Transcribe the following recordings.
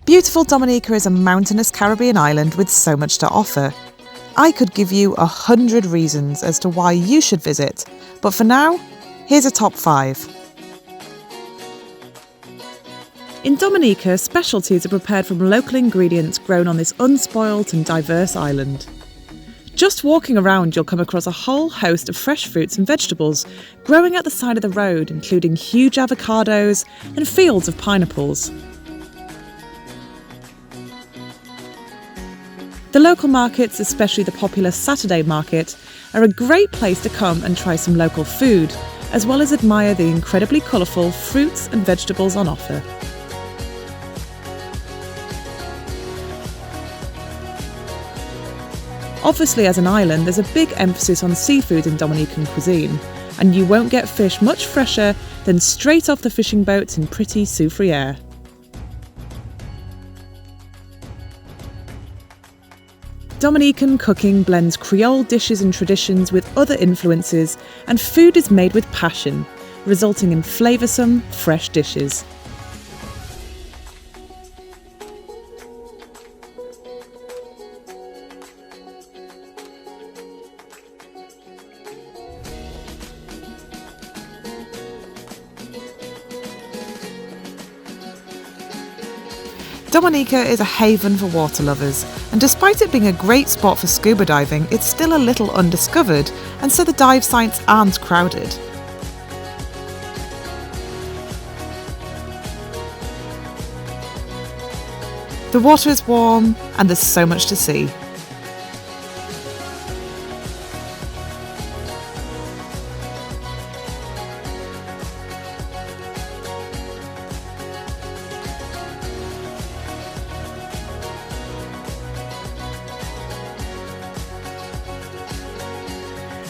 Beautiful Dominica is a mountainous Caribbean island with so much to offer. I could give you 100 reasons as to why you should visit, but for now, here's a top 5. In Dominica, specialties are prepared from local ingredients grown on this unspoilt and diverse island. Just walking around, you'll come across a whole host of fresh fruits and vegetables growing at the side of the road, including huge avocados and fields of pineapples. The local markets, especially the popular Saturday market, are a great place to come and try some local food, as well as admire the incredibly colourful fruits and vegetables on offer. Obviously, as an island, there's a big emphasis on seafood in Dominican cuisine, and you won't get fish much fresher than straight off the fishing boats in pretty Soufriere. Dominican cooking blends Creole dishes and traditions with other influences, and food is made with passion, resulting in flavoursome, fresh dishes. Dominica is a haven for water lovers, and despite it being a great spot for scuba diving, it's still a little undiscovered, and so the dive sites aren't crowded. The water is warm, and there's so much to see.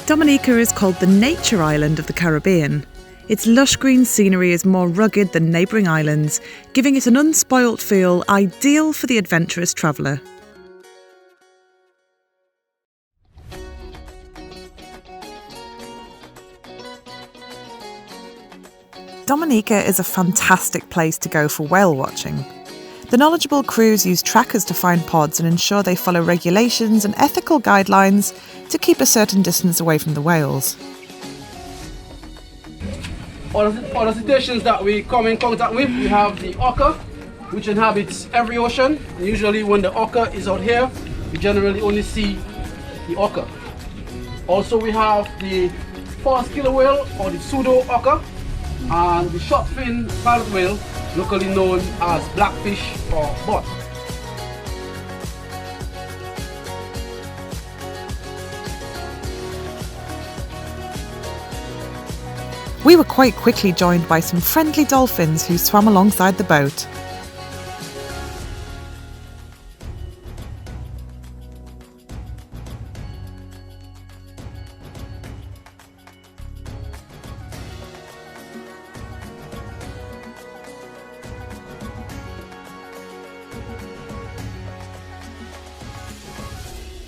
Dominica is called the nature island of the Caribbean. Its lush green scenery is more rugged than neighbouring islands, giving it an unspoilt feel ideal for the adventurous traveller. Dominica is a fantastic place to go for whale watching. The knowledgeable crews use trackers to find pods and ensure they follow regulations and ethical guidelines to keep a certain distance away from the whales. Other cetaceans that we come in contact with, we have the orca, which inhabits every ocean. Usually when the orca is out here, we generally only see the orca. Also we have the fast killer whale, or the pseudo orca, and the short fin pilot whale, locally known as blackfish or bot. We were quite quickly joined by some friendly dolphins who swam alongside the boat.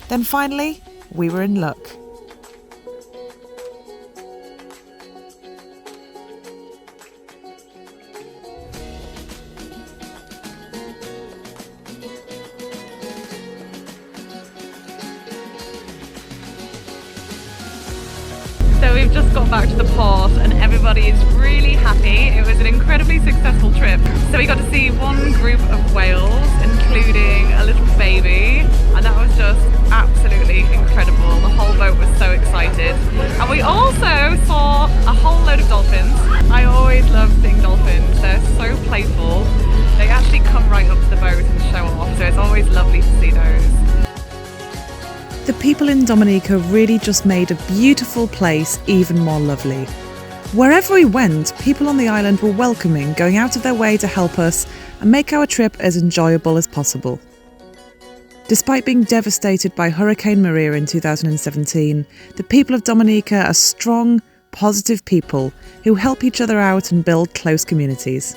Then finally, we were in luck. So we've just got back to the port and everybody is really happy. It was an incredibly successful trip. So we got to see one group of whales, including a little baby, and that was just absolutely incredible. The whole boat was so excited. And we also saw a whole load of dolphins. I always love seeing dolphins. They're so playful. They actually come right up to the boat and show off, so it's always lovely to see those. The people in Dominica really just made a beautiful place even more lovely. Wherever we went, people on the island were welcoming, going out of their way to help us and make our trip as enjoyable as possible. Despite being devastated by Hurricane Maria in 2017, the people of Dominica are strong, positive people who help each other out and build close communities.